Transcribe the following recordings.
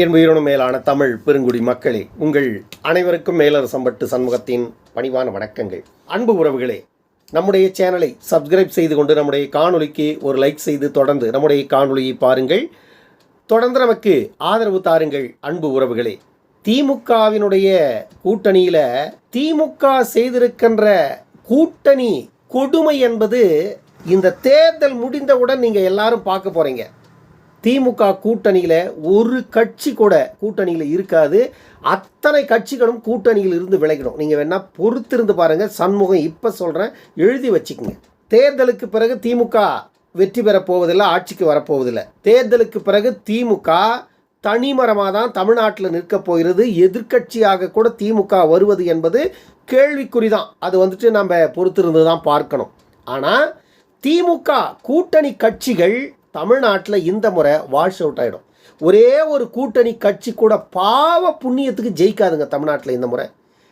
என் உயிரினும் மேலான தமிழ் பெருங்குடி மக்களே, உங்கள் அனைவருக்கும் மேலரசம்பட்டு சண்முகத்தின் பணிவான வணக்கங்கள். அன்பு உறவுகளே, நம்முடைய சேனலை சப்ஸ்கிரைப் செய்து கொண்டு நம்முடைய காணொலிக்கு ஒரு லைக் செய்து தொடர்ந்து நம்முடைய காணொலியை பாருங்கள். தொடர்ந்து நமக்கு ஆதரவு தாருங்கள். அன்பு உறவுகளே, திமுகவினுடைய கூட்டணியில் திமுக செய்திருக்கின்ற கூட்டணி கொடுமை என்பது இந்த தேர்தல் முடிந்தவுடன் நீங்கள் எல்லாரும் பார்க்க போகிறீங்க. திமுக கூட்டணியில் ஒரு கட்சி கூட கூட்டணியில் இருக்காது. அத்தனை கட்சிகளும் கூட்டணியில் இருந்து விலகிடும். நீங்கள் வேணால் பொறுத்திருந்து பாருங்கள். சண்முகம் இப்போ சொல்கிறேன், எழுதி வச்சுக்கோங்க. தேர்தலுக்கு பிறகு திமுக வெற்றி பெறப்போவதில்லை, ஆட்சிக்கு வரப்போவதில்லை. தேர்தலுக்கு பிறகு திமுக தனிமரமாக தான் தமிழ்நாட்டில் நிற்கப் போகிறது. எதிர்கட்சியாக கூட திமுக வருவது என்பது கேள்விக்குறி தான். அது நம்ம பொறுத்திருந்து தான் பார்க்கணும். ஆனால் திமுக கூட்டணி கட்சிகள் தமிழ்நாட்டில் இந்த முறை வாஷ் அவுட் ஆகிடும். ஒரே ஒரு கூட்டணி கட்சி கூட பாவ புண்ணியத்துக்கு ஜெயிக்காதுங்க தமிழ்நாட்டில் இந்த முறை.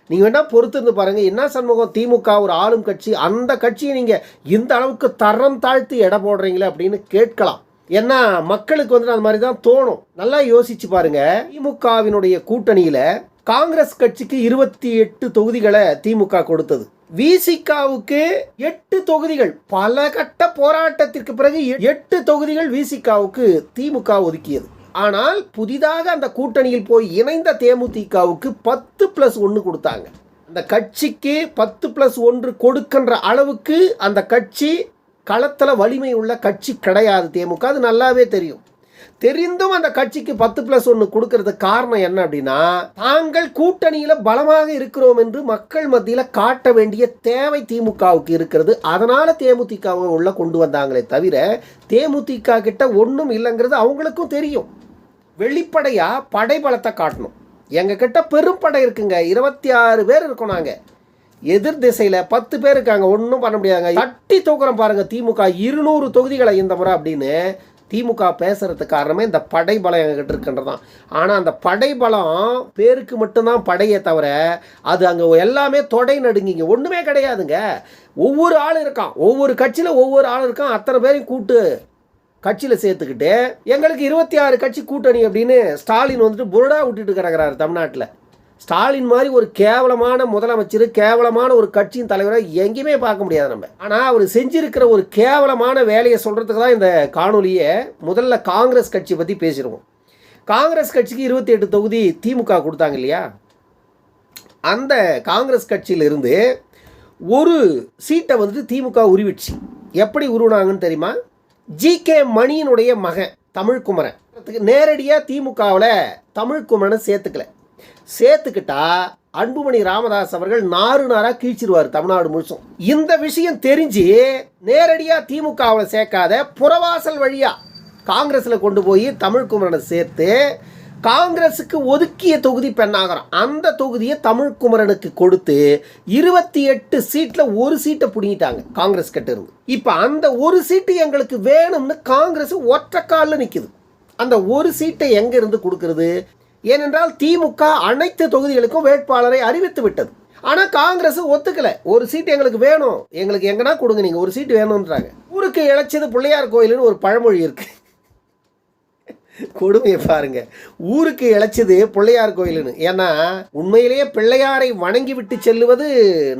நீங்கள் வேணால் பொறுத்திருந்து பாருங்கள். என்ன சண்முகம், திமுக ஒரு ஆளும் கட்சி, அந்த கட்சியை நீங்கள் இந்த அளவுக்கு தரம் தாழ்த்தி எடை போடுறீங்களே அப்படின்னு கேட்கலாம். ஏன்னா மக்களுக்கு அந்த மாதிரி தான் தோணும். நல்லா யோசிச்சு பாருங்கள். திமுகவினுடைய கூட்டணியில் காங்கிரஸ் கட்சிக்கு 28 தொகுதிகளை திமுக கொடுத்தது. விசிகாவுக்கு 8 தொகுதிகள். பல கட்ட போராட்டத்திற்கு பிறகு 8 தொகுதிகள் விசிகாவுக்கு திமுக ஒதுக்கியது. ஆனால் புதிதாக அந்த கூட்டணியில் போய் இணைந்த தேமுதிகவுக்கு 10+1 கொடுத்தாங்க. அந்த கட்சிக்கு 10+1 கொடுக்கின்ற அளவுக்கு அந்த கட்சி களத்தில் வலிமை உள்ள கட்சி கிடையாது தேமுக. அது நல்லாவே தெரியும். தெரிந்தும் அந்த கட்சிக்கு 10+1 கொடுக்கறதுக்கு காரணம் என்ன அப்படின்னா, தாங்கள் கூட்டணியில் பலமாக இருக்கிறோம் என்று மக்கள் மத்தியில் காட்ட வேண்டிய தேவை திமுகவுக்கு இருக்கிறது. அதனால தேமுதிகவை உள்ள கொண்டு வந்தாங்களே தவிர தேமுதிக கிட்ட ஒன்றும் இல்லைங்கிறது அவங்களுக்கும் தெரியும். வெளிப்படையாக படைபலத்தை காட்டணும். எங்கள் கிட்ட பெரும் படை இருக்குங்க, 26 பேர் இருக்கோம். நாங்கள் எதிர் திசையில் 10 பேர் இருக்காங்க, ஒன்றும் பண்ண முடியாதுங்க. தட்டி தூக்குறோம் பாருங்கள் திமுக 200 தொகுதிகளை இந்த முறை அப்படின்னு திமுக பேசுறதுக்கு காரணமே இந்த படைபலம் எங்ககிட்ட இருக்கின்றதான். ஆனால் அந்த படைபலம் பேருக்கு மட்டும்தான் படையே தவிர அது அங்கே எல்லாமே தொடை நடுங்கிங்க, ஒன்றுமே கிடையாதுங்க. ஒவ்வொரு ஆள் இருக்கான், ஒவ்வொரு கட்சியில் ஒவ்வொரு ஆள் இருக்கான். அத்தனை பேரையும் கூட்டு கட்சியில் சேர்த்துக்கிட்டு எங்களுக்கு 26 கட்சி கூட்டணி அப்படின்னு ஸ்டாலின் புரடா விட்டுட்டு கிடக்கிறாரு தமிழ்நாட்டில். ஸ்டாலின் மாதிரி ஒரு கேவலமான முதலமைச்சர், கேவலமான ஒரு கட்சியின் தலைவரை எங்கேயுமே பார்க்க முடியாது நம்ம. ஆனால் அவர் செஞ்சிருக்கிற ஒரு கேவலமான வேலையை சொல்கிறதுக்கு தான் இந்த காணொலியை முதல்ல காங்கிரஸ் கட்சி பற்றி பேசிடுவோம். காங்கிரஸ் கட்சிக்கு 28 தொகுதி திமுக கொடுத்தாங்க இல்லையா? அந்த காங்கிரஸ் கட்சியிலிருந்து ஒரு சீட்டை திமுக உருவிடுச்சு. எப்படி உருவினாங்கன்னு தெரியுமா? ஜி.கே. மணியினுடைய மகன் தமிழ்குமரன் நேரடியாக திமுகவில் தமிழ்குமரனை சேர்த்துக்கிட்டா அன்புமணி ராமதாஸ் அவர்கள் நாராக கீழ்ச்சிருவார் தமிழ்நாடு முழுசும். இந்த விஷயம் தெரிஞ்சு நேரடியாக திமுகவில் சேர்க்காத புறவாசல் வழியாக காங்கிரஸில் கொண்டு போய் தமிழ்குமரனை சேர்த்து காங்கிரஸுக்கு ஒதுக்கிய தொகுதி பெண்ணாகிறோம். அந்த தொகுதியை தமிழ்குமரனுக்கு கொடுத்து 28 சீட்டில் ஒரு சீட்டை பிடிங்கிட்டாங்க காங்கிரஸ் கிட்ட இருந்து. இப்போ அந்த ஒரு சீட்டு எங்களுக்கு வேணும்னு காங்கிரஸ் ஒற்றை காலில் நிற்குது. அந்த ஒரு சீட்டை எங்கேருந்து கொடுக்கறது? ஏனென்றால் திமுக அனைத்து தொகுதிகளுக்கும் வேட்பாளரை அறிவித்து விட்டது. ஆனால் காங்கிரஸ் ஒத்துக்கலை. ஒரு சீட்டு எங்களுக்கு வேணும், எங்களுக்கு எங்கன்னா கொடுங்க, நீங்கள் ஒரு சீட்டு வேணும்ன்றாங்க. ஊருக்கு இழைச்சது பிள்ளையார் கோயிலுன்னு ஒரு பழமொழி இருக்கு. கொடுமையை பாருங்க, ஊருக்கு இழைச்சது பிள்ளையார் கோயிலுன்னு. ஏன்னா உண்மையிலேயே பிள்ளையாரை வணங்கி விட்டு செல்லுவது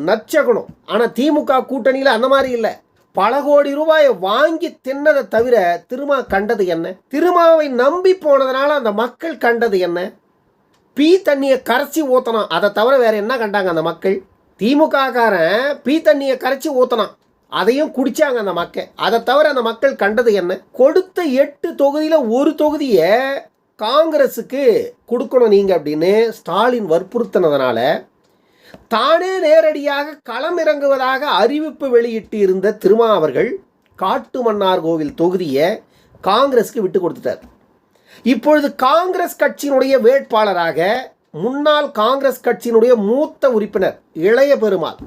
நற்சகுனம். ஆனால் திமுக கூட்டணியில் அந்த மாதிரி இல்லை. பல கோடி ரூபாயை வாங்கி தின்னதை தவிர திருமா கண்டது என்ன? திருமாவை நம்பி போனதுனால அந்த மக்கள் கண்டது என்ன? பீ தண்ணியை கரைச்சி ஊற்றணும், அதை தவிர வேற என்ன கண்டாங்க அந்த மக்கள்? திமுக காரன் பீ தண்ணியை கரைச்சி ஊற்றணும், அதையும் குடிச்சாங்க அந்த மக்கள். அதை தவிர அந்த மக்கள் கண்டது என்ன? கொடுத்த 8 தொகுதியில் ஒரு தொகுதியை காங்கிரஸுக்கு கொடுக்கணும் நீங்கள் அப்படின்னு ஸ்டாலின் வற்புறுத்தினதுனால தானே நேரடியாக களம் இறங்குவதாக அறிவிப்பு வெளியிட்டு இருந்த திருமா அவர்கள் காட்டுமன்னார்கோவில் தொகுதியை காங்கிரஸுக்கு விட்டு கொடுத்துட்டார். இப்பொழுது காங்கிரஸ் கட்சியினுடைய வேட்பாளராக முன்னாள் காங்கிரஸ் கட்சியினுடைய மூத்த உறுப்பினர் இளைய பெருமாள்,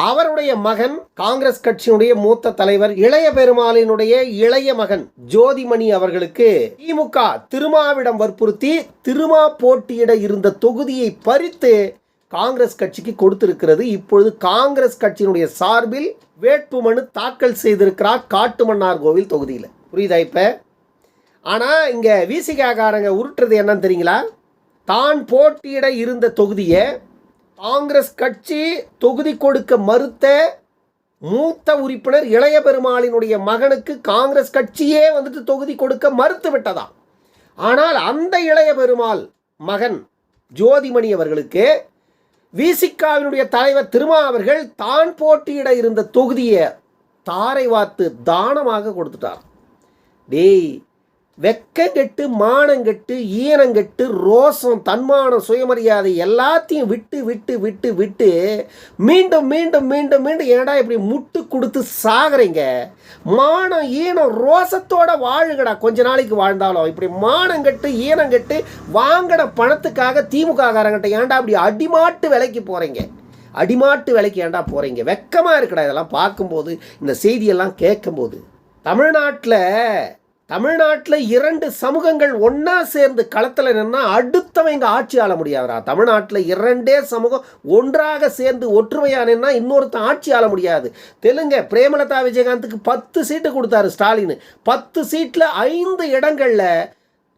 அவருடைய மகன் காங்கிரஸ் கட்சியினுடைய மூத்த தலைவர் இளைய பெருமாளினுடைய இளைய மகன் ஜோதிமணி அவர்களுக்கு திமுக திருமாவிடம் வற்புறுத்தி திருமா போட்டியிட இருந்த தொகுதியை பறித்து காங்கிரஸ் கட்சிக்கு கொடுத்திருக்கிறது. இப்பொழுது காங்கிரஸ் கட்சியினுடைய சார்பில் வேட்புமனு தாக்கல் செய்திருக்கிறார் காட்டுமன்னார்கோவில் தொகுதியில். புரியுதா? இப்போ ஆனால் இங்கே விசிகாக்காரங்க உருட்டுறது என்னன்னு தெரியுங்களா? தான் போட்டியிட இருந்த தொகுதியை காங்கிரஸ் கட்சி தொகுதி கொடுக்க மறுத்த மூத்த உறுப்பினர் இளைய பெருமாளினுடைய மகனுக்கு காங்கிரஸ் கட்சியே வந்துட்டு தொகுதி கொடுக்க மறுத்து விட்டதாம். ஆனால் அந்த இளைய பெருமாள் மகன் ஜோதிமணி அவர்களுக்கு விசிகாவினுடைய தலைவர் திருமா அவர்கள் தான் போட்டியிட இருந்த தொகுதியை தாரை வார்த்து தானமாக கொடுத்துட்டார். டேய், வெக்கங்கெட்டு மானங்கெட்டு ஈனங்கெட்டு ரோசம் தன்மானம் சுயமரியாதை எல்லாத்தையும் விட்டு விட்டு விட்டு விட்டு மீண்டும் மீண்டும் மீண்டும் மீண்டும் ஏடா இப்படி முட்டு கொடுத்து சாகுறீங்க? மானம் ஈனம் ரோசத்தோட வாழுங்கடா. கொஞ்ச நாளைக்கு வாழ்ந்தாலும் இப்படி மானங்கெட்டு ஈனங்கெட்டு வாங்கின பணத்துக்காக திமுக காரங்கிட்ட ஏன்டா இப்படி அடிமாட்டு விலைக்கு போகிறீங்க? அடிமாட்டு விலைக்கு ஏன்டா போகிறீங்க? வெக்கமாக இருக்குடா இதெல்லாம் பார்க்கும்போது, இந்த செய்தியெல்லாம் கேட்கும்போது. தமிழ்நாட்டில் இரண்டு சமூகங்கள் ஒன்றா சேர்ந்து களத்தில் நின்னா அடுத்தவங்க ஆட்சி ஆள முடியாதுரா. தமிழ்நாட்டில் இரண்டே சமூகம் ஒன்றாக சேர்ந்து ஒற்றுமையாக நின்னா இன்னொருத்தன் ஆட்சி ஆள முடியாது. தெலுங்கு பிரேமலதா விஜயகாந்துக்கு 10 சீட்டு கொடுத்தாரு ஸ்டாலின். 10 சீட்டில் 5 இடங்களில்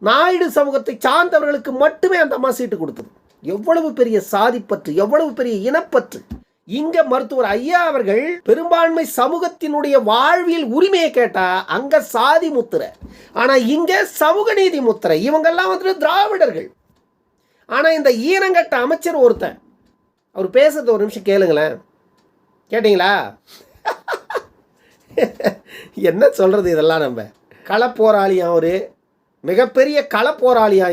நாயுடு சமூகத்தை சார்ந்தவர்களுக்கு மட்டுமே அந்த அம்மா சீட்டு கொடுத்தது. எவ்வளவு பெரிய சாதிப்பற்று, எவ்வளவு பெரிய இனப்பற்று! இங்க மருத்துவர் ஐயா அவர்கள் பெரும்பான்மை சமூகத்தினுடைய வாழ்வியல் உரிமையை கேட்டா அங்க சாதி முத்திரை, ஆனா இங்க சமூக நீதி முத்திரை. இவங்கெல்லாம் வந்துட்டு திராவிடர்கள். ஆனா இந்த ஈரங்கட்ட அமைச்சர் ஒருத்தன், அவர் பேசுறது ஒரு நிமிஷம் கேளுங்களேன். கேட்டீங்களா? என்ன சொல்றது இதெல்லாம்? நம்ம களப்போராளியா, ஒரு மிகப்பெரிய களப்போராளியா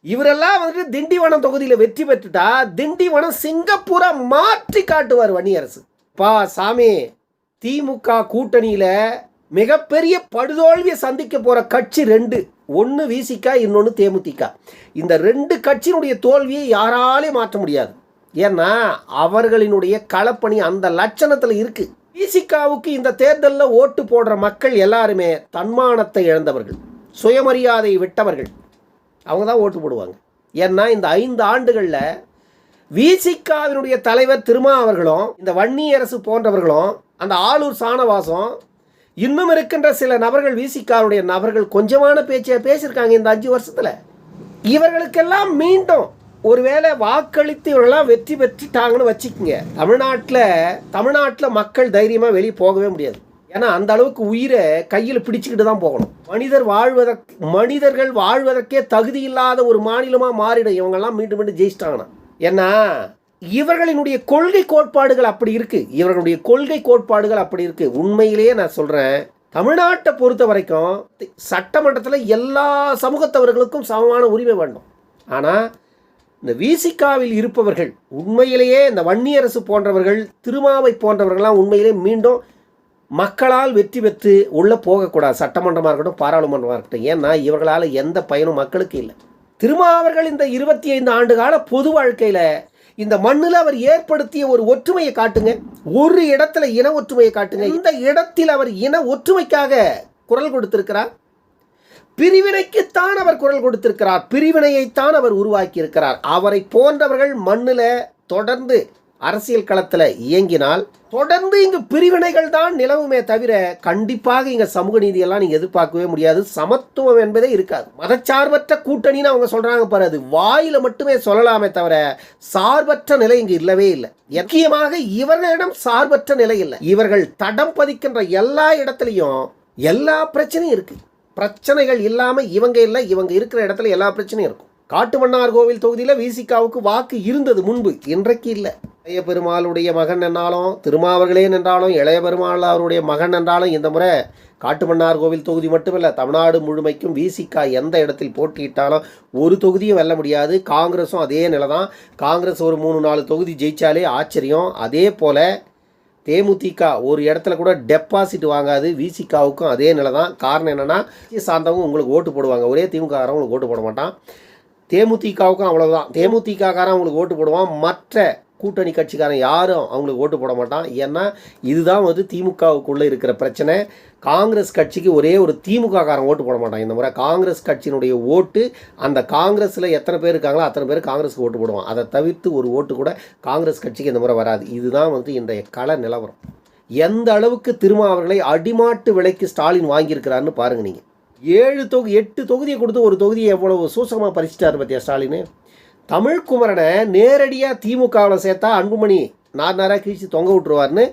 இவரெல்லாம் வந்துட்டு திண்டிவனம் தொகுதியில் வெற்றி பெற்றுட்டா திண்டிவனம் சிங்கப்பூரை மாற்றி காட்டுவார் வன்னியரசு. சாமி, திமுக கூட்டணியில் மிகப்பெரிய படுதோல்வியை சந்திக்க போகிற கட்சி 2. ஒன்று விசிக, இன்னொன்று தேமுதிக. இந்த 2 கட்சியினுடைய தோல்வியை யாராலையும் மாற்ற முடியாது. ஏன்னா அவர்களினுடைய களப்பணி அந்த லட்சணத்தில் இருக்குது. விசிகாவுக்கு இந்த தேர்தலில் ஓட்டு போடுற மக்கள் எல்லாருமே தன்மானத்தை இழந்தவர்கள், சுயமரியாதை விட்டவர்கள். அவங்க தான் ஓட்டு போடுவாங்க. ஏன்னா இந்த 5 ஆண்டுகளில் விசிகாவினுடைய தலைவர் திருமா அவர்களும் இந்த வன்னியரசு போன்றவர்களும் அந்த ஆளூர் சாணவாசம் இன்னும் இருக்கின்ற சில நபர்கள், விசிகாவுடைய நபர்கள் கொஞ்சமான பேச்சை பேசியிருக்காங்க இந்த 5 வருஷத்தில். இவர்களுக்கெல்லாம் மீண்டும் ஒருவேளை வாக்களித்து இவர்களெல்லாம் வெற்றி பெற்றுட்டாங்கன்னு வச்சுக்கோங்க, தமிழ்நாட்டில் மக்கள் தைரியமாக வெளியே போகவே முடியாது. ஏன்னா அந்த அளவுக்கு உயிரை கையில் பிடிச்சிக்கிட்டு தான் போகணும். மனிதர்கள் வாழ்வதற்கே தகுதி இல்லாத ஒரு மாநிலமாக மாறிடும் இவங்கெல்லாம் மீண்டும் மீண்டும் ஜெயிச்சிட்டாங்கன்னா. ஏன்னா இவர்களினுடைய கொள்கை கோட்பாடுகள் அப்படி இருக்கு. உண்மையிலேயே நான் சொல்கிறேன், தமிழ்நாட்டை பொறுத்த வரைக்கும் சட்டமன்றத்தில் எல்லா சமூகத்தவர்களுக்கும் சமமான உரிமை வேண்டும். ஆனால் இந்த விசிகாவில் இருப்பவர்கள் உண்மையிலேயே, இந்த வன்னியரசு போன்றவர்கள், திருமாவை போன்றவர்கள்லாம் உண்மையிலே மீண்டும் மக்களால் வெற்றி பெற்று உள்ளே போகக்கூடாது. சட்டமன்றமாக இருக்கட்டும், பாராளுமன்றமாக இருக்கட்டும். ஏன்னா இவர்களால் எந்த பயனும் மக்களுக்கு இல்லை. திருமா அவர்கள் இந்த 25 ஆண்டு கால பொது வாழ்க்கையில் இந்த மண்ணில் அவர் ஏற்படுத்திய ஒரு ஒற்றுமையை காட்டுங்க. ஒரு இடத்துல இன ஒற்றுமையை காட்டுங்க. இந்த இடத்தில் அவர் இன ஒற்றுமைக்காக குரல் கொடுத்திருக்கிறார். பிரிவினைக்குத்தான் அவர் குரல் கொடுத்திருக்கிறார். பிரிவினையைத்தான் அவர் உருவாக்கி இருக்கிறார். அவரை போன்றவர்கள் மண்ணில் தொடர்ந்து அரசியல் களத்தில் இயங்கினால் தொடர்ந்து இங்கு பிரிவினைகள் தான் நிலவுமே தவிர கண்டிப்பாக இங்கே சமூக நீதியெல்லாம் நீங்கள் எதிர்பார்க்கவே முடியாது. சமத்துவம் என்பதே இருக்காது. மதச்சார்பற்ற கூட்டணின்னு அவங்க சொல்கிறாங்க பாரு, அது வாயில் மட்டுமே சொல்லலாமே தவிர சார்பற்ற நிலை இங்கு இல்லவே இல்லை. முக்கியமாக இவர்களிடம் சார்பற்ற நிலை இல்லை. இவர்கள் தடம் பதிக்கின்ற எல்லா இடத்துலையும் எல்லா பிரச்சனையும் இருக்குது. பிரச்சனைகள் இல்லாமல் இவங்க இல்லை, இவங்க இருக்கிற இடத்துல எல்லா பிரச்சனையும் இருக்கும். காட்டுமன்னார்கோவில் தொகுதியில் விசிகாவுக்கு வாக்கு இருந்தது முன்பு, இன்றைக்கு இல்லை. இளைய பெருமாளுடைய மகன் என்றாலும், திருமாவர்களே என்றாலும், இளைய பெருமாள் அவருடைய மகன் என்றாலும் இந்த முறை காட்டுமன்னார்கோவில் தொகுதி மட்டுமல்ல, தமிழ்நாடு முழுமைக்கும் விசிகா எந்த இடத்தில் போட்டியிட்டாலும் ஒரு தொகுதியும் வெல்ல முடியாது. காங்கிரஸும் அதே நிலை தான். காங்கிரஸ் ஒரு 3-4 தொகுதி ஜெயிச்சாலே ஆச்சரியம். அதே போல் தேமுதிக ஒரு இடத்துல கூட டெபாசிட் வாங்காது. விசிகாவுக்கும் அதே நிலை தான். காரணம் என்னென்னா, சார்ந்தவங்க உங்களுக்கு ஓட்டு போடுவாங்க, ஒரே திமுககாரன் உங்களுக்கு ஓட்டு போட மாட்டான். தேமுதிகவுக்கும் அவ்வளோதான். தேமுதிககாரன் அவங்களுக்கு ஓட்டு போடுவான், மற்ற கூட்டணி கட்சிக்காரன் யாரும் அவங்களுக்கு ஓட்டு போட மாட்டான். ஏன்னா இதுதான் வந்து திமுகவுக்குள்ளே இருக்கிற பிரச்சனை. காங்கிரஸ் கட்சிக்கு ஒரே ஒரு திமுககாரன் ஓட்டு போட மாட்டான். இந்த முறை காங்கிரஸ் கட்சியினுடைய ஓட்டு, அந்த காங்கிரஸில் எத்தனை பேர் இருக்காங்களோ அத்தனை பேர் காங்கிரஸுக்கு ஓட்டு போடுவான். அதை தவிர்த்து ஒரு ஓட்டு கூட காங்கிரஸ் கட்சிக்கு இந்த முறை வராது. இதுதான் வந்து இன்றைய கள நிலவரம். எந்த அளவுக்கு திருமா அவர்களை அடிமாட்டு விலைக்கு ஸ்டாலின் வாங்கியிருக்கிறாருன்னு பாருங்கள் நீங்கள். 8 தொகுதியை கொடுத்து ஒரு தொகுதியை எவ்வளவு சூசகமாக பறிச்சிட்டாரு பார்த்தியா ஸ்டாலின். தமிழ்குமரனை நேரடியாக திமுகவில் சேர்த்தா அன்புமணி நாராக கிழிச்சு தொங்க விட்டுருவார்னு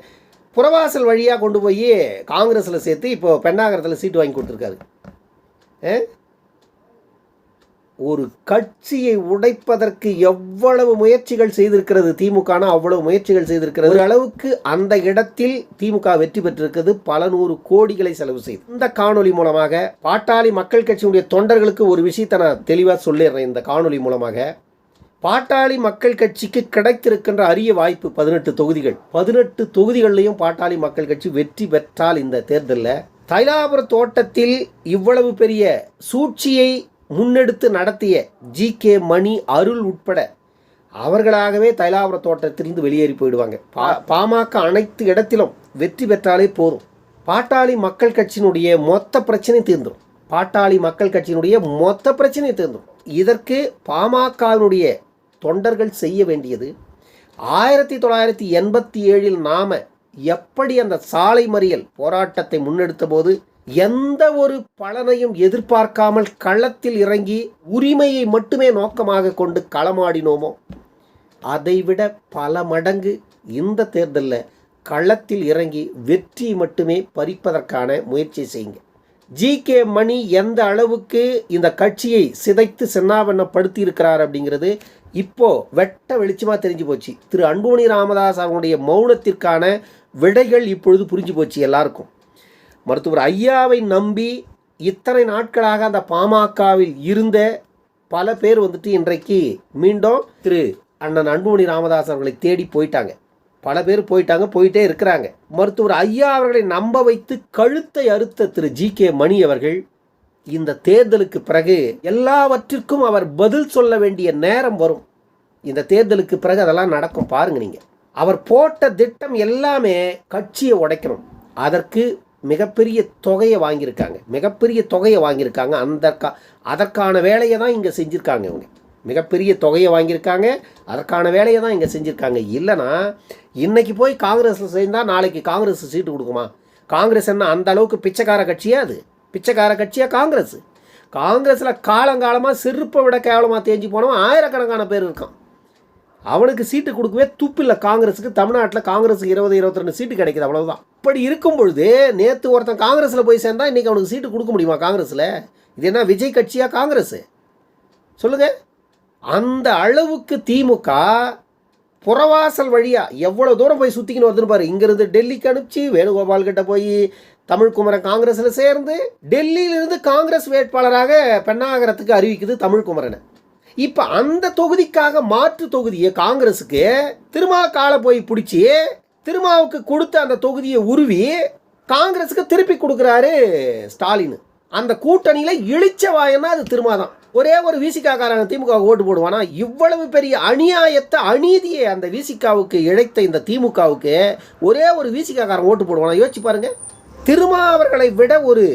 புறவாசல் வழியாக கொண்டு போய் காங்கிரஸில் சேர்த்து இப்போ பெண்ணாகரத்தில் சீட்டு வாங்கி கொடுத்துருக்காரு. ஒரு கட்சியை உடைப்பதற்கு எவ்வளவு முயற்சிகள் செய்திருக்கிறது திமுகனா அவ்வளவு முயற்சிகள் செய்திருக்கிறது. ஒரு அளவுக்கு அந்த இடத்தில் திமுக வெற்றி பெற்றிருக்கிறது, பல நூறு கோடிகளை செலவு செய்து. இந்த காணொலி மூலமாக பாட்டாளி மக்கள் கட்சியினுடைய தொண்டர்களுக்கு ஒரு விஷயத்தை நான் தெளிவாக சொல்லிடுறேன். இந்த காணொலி மூலமாக பாட்டாளி மக்கள் கட்சிக்கு கிடைத்திருக்கின்ற அரிய வாய்ப்பு 18 தொகுதிகள். 18 தொகுதிகளிலையும் பாட்டாளி மக்கள் கட்சி வெற்றி பெற்றால் இந்த தேர்தலில் தைலாபுர தோட்டத்தில் இவ்வளவு பெரிய சூழ்ச்சியை முன்னெடுத்து நடத்திய ஜி.கே. மணி, அருள் உட்பட அவர்களாகவே தைலாபுர தோட்டத்திலிருந்து வெளியேறி போயிடுவாங்க. பாமக அனைத்து இடத்திலும் வெற்றி பெற்றாலே போதும், பாட்டாளி மக்கள் கட்சியினுடைய மொத்த பிரச்சனை தீர்ந்துடும். பாட்டாளி மக்கள் கட்சியினுடைய மொத்த பிரச்சனை தீர்ந்துடும். இதற்கு பாமகவினுடைய தொண்டர்கள் செய்ய வேண்டியது 1987 நாம் எப்படி அந்த சாலை மறியல் போராட்டத்தை முன்னெடுத்த போது எந்த ஒரு பலனையும் எதிர்பார்க்காமல் களத்தில் இறங்கி உரிமையை மட்டுமே நோக்கமாக கொண்டு களமாடினோமோ அதைவிட பல மடங்கு இந்த தேர்தலில் களத்தில் இறங்கி வெற்றியை மட்டுமே பறிப்பதற்கான முயற்சி செய்யுங்க. ஜி.கே. மணி எந்த அளவுக்கு இந்த கட்சியை சிதைத்து சின்னாபன்னப்படுத்தி இருக்கிறார் அப்படிங்கிறது இப்போ வெட்ட வெளிச்சமாக தெரிஞ்சு போச்சு. திரு அன்புமணி ராமதாஸ் அவங்களுடைய மௌனத்திற்கான விடைகள் இப்பொழுது புரிஞ்சு போச்சு எல்லாருக்கும். மருத்துவர் ஐயாவை நம்பி இத்தனை நாட்களாக அந்த பாமகவில் இருந்த பல பேர் இன்றைக்கு மீண்டும் திரு அண்ணன் அன்புமணி ராமதாஸ் அவர்களை தேடி போயிட்டாங்க. பல பேர் போயிட்டே இருக்கிறாங்க. மருத்துவர் ஐயா அவர்களை நம்ப வைத்து கழுத்தை அறுத்த திரு ஜி.கே. மணி அவர்கள் இந்த தேர்தலுக்கு பிறகு எல்லாவற்றிற்கும் அவர் பதில் சொல்ல வேண்டிய நேரம் வரும். இந்த தேர்தலுக்கு பிறகு அதெல்லாம் நடக்கும் பாருங்க. நீங்கள் அவர் போட்ட திட்டம் எல்லாமே கட்சியை உடைக்கணும். அதற்கு மிகப்பெரிய தொகையை வாங்கியிருக்காங்க. அதற்கான வேலையை தான் இங்கே செஞ்சுருக்காங்க. இவங்க மிகப்பெரிய தொகையை வாங்கியிருக்காங்க, அதற்கான வேலையை தான் இங்கே செஞ்சுருக்காங்க. இல்லைனா இன்றைக்கி போய் காங்கிரஸில் சேர்ந்தால் நாளைக்கு காங்கிரஸ் சீட்டு கொடுக்குமா? காங்கிரஸ் என்ன அந்த அளவுக்கு பிச்சைக்கார கட்சியா? அது பிச்சைக்கார கட்சியா காங்கிரஸ்? காங்கிரஸில் காலங்காலமாக செருப்பை விட கேவலமாக தேஞ்சு போனவன் ஆயிரக்கணக்கான பேர் இருக்கான். அவனுக்கு சீட்டு கொடுக்கவே துப்பில்லை காங்கிரஸுக்கு. தமிழ்நாட்டில் காங்கிரஸுக்கு 20-22 சீட்டு கிடைக்குது, அவ்வளவுதான். இப்படி இருக்கும் பொழுது நேற்று ஒருத்தன் காங்கிரஸில் போய் சேர்ந்தால் இன்றைக்கி அவனுக்கு சீட்டு கொடுக்க முடியுமா காங்கிரஸில்? இது என்ன விஜய் கட்சியா காங்கிரஸ்? சொல்லுங்கள். அந்த அளவுக்கு திமுக புறவாசல் வழியாக எவ்வளோ தூரம் போய் சுற்றிக்கின்னு வருதுன்னு பாரு. இங்கேருந்து டெல்லிக்கு அனுப்பிச்சு வேணுகோபால் கிட்ட போய் தமிழ்குமரன் காங்கிரஸில் சேர்ந்து டெல்லியிலிருந்து காங்கிரஸ் வேட்பாளராக பெண்ணாகரத்துக்கு அறிவிக்குது தமிழ்குமரனை. இப்போ அந்த தொகுதிக்காக மாற்று தொகுதியை காங்கிரஸுக்கு திருமாக்கால போய் பிடிச்சி திருமாவுக்கு கொடுத்த அந்த தொகுதியை உருவி காங்கிரஸுக்கு திருப்பி கொடுக்குறாரு ஸ்டாலின். அந்த கூட்டணியில் இழிச்ச வாயன்னா அது திருமாதான். ஒரே ஒரு விசிகாக்காரன் திமுக ஓட்டு போடுவானா? இவ்வளவு பெரிய அநியாயத்தை அநீதியை அந்த விசிகாவுக்கு இழைத்த இந்த திமுகவுக்கு ஒரே ஒரு விசிகாக்காரன் ஓட்டு போடுவானா? யோசிச்சு பாருங்க. திருமா அவர்களை விட ஒரு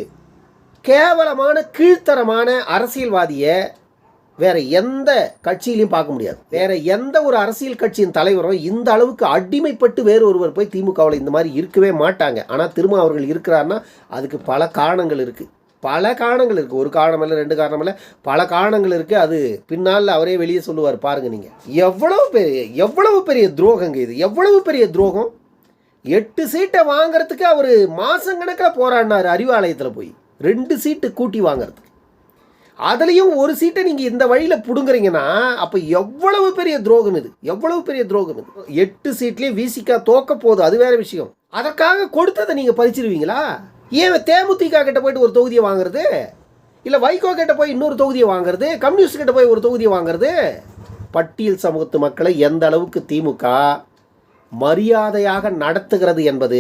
கேவலமான கீழ்த்தரமான அரசியல்வாதியை வேற எந்த கட்சியிலையும் பார்க்க முடியாது. வேற எந்த ஒரு அரசியல் கட்சியின் தலைவரும் இந்த அளவுக்கு அடிமைப்பட்டு வேறு ஒருவர் போய் திமுகவில் இந்த மாதிரி இருக்கவே மாட்டாங்க. ஆனால் திருமா அவர்கள் இருக்கிறாருன்னா அதுக்கு பல காரணங்கள் இருக்குது. ஒரு காரணம் இல்லை, 2 காரணம் இல்லை, பல காரணங்கள் இருக்குது. அது பின்னால் அவரே வெளியே சொல்லுவார். பாருங்கள் நீங்கள், எவ்வளவு பெரிய துரோகங்க இது, எவ்வளவு பெரிய துரோகம். 8 சீட்டை வாங்கிறதுக்கு அவர் மாதக்கணக்கில் போராடினார் அறிவாலயத்தில் போய் 2 சீட்டு கூட்டி வாங்கிறதுக்கு. அதுலேயும் ஒரு சீட்டை நீங்கள் இந்த வழியில் பிடுங்குறீங்கன்னா அப்போ எவ்வளவு பெரிய துரோகம் இது, 8 சீட்லேயும் விசிகா தோக்க போகுது, அது வேறு விஷயம். அதற்காக கொடுத்ததை நீங்கள் பறிச்சிருவீங்களா? ஏன் தேமுதிக கிட்ட போயிட்டு ஒரு தொகுதியை வாங்குறது, இல்லை வைகோ கிட்ட போய் இன்னொரு தொகுதியை வாங்குறது, கம்யூனிஸ்ட் கிட்ட போய் ஒரு தொகுதியை வாங்குறது? பட்டியல் சமூகத்து மக்களை எந்த அளவுக்கு திமுக மரியாதையாக நடத்துகிறது என்பது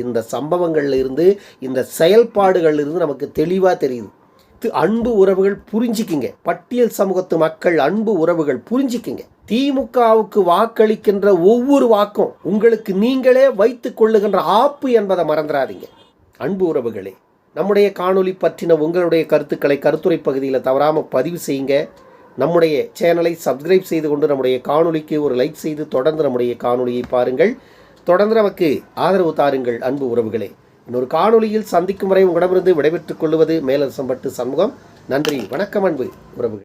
இந்த சம்பவங்கள்ல இருந்து, இந்த செயல்பாடுகள்ல இருந்து நமக்கு தெளிவாக தெரியுது. அன்பு உறவுகள் புரிஞ்சிக்கிங்க, பட்டியல் சமூகத்து மக்கள் அன்பு உறவுகள் புரிஞ்சிக்கிங்க. திமுகவுக்கு வாக்களிக்கின்ற ஒவ்வொரு வாக்கும் உங்களுக்கு நீங்களே வைத்துக் கொள்ளுகின்ற ஆப்பு என்பதை மறந்துடாதீங்க. அன்பு உறவுகளே, நம்முடைய காணொளி பற்றின உங்களுடைய கருத்துக்களை கருத்துரை பகுதியில் தவறாமல் பதிவு செய்யுங்க. நம்முடைய சேனலை சப்ஸ்கிரைப் செய்து கொண்டு நம்முடைய காணொளிக்கு ஒரு லைக் செய்து தொடர்ந்து நம்முடைய காணொளியை பாருங்கள். தொடர்ந்து நமக்கு ஆதரவு தாருங்கள். அன்பு உறவுகளே, இன்னொரு காணொளியில் சந்திக்கும் வரை உங்களிடமிருந்து விடைபெற்றுக் கொள்வது மேலரசம்பட்டு சண்முகம். நன்றி, வணக்கம் அன்பு உறவுகள்.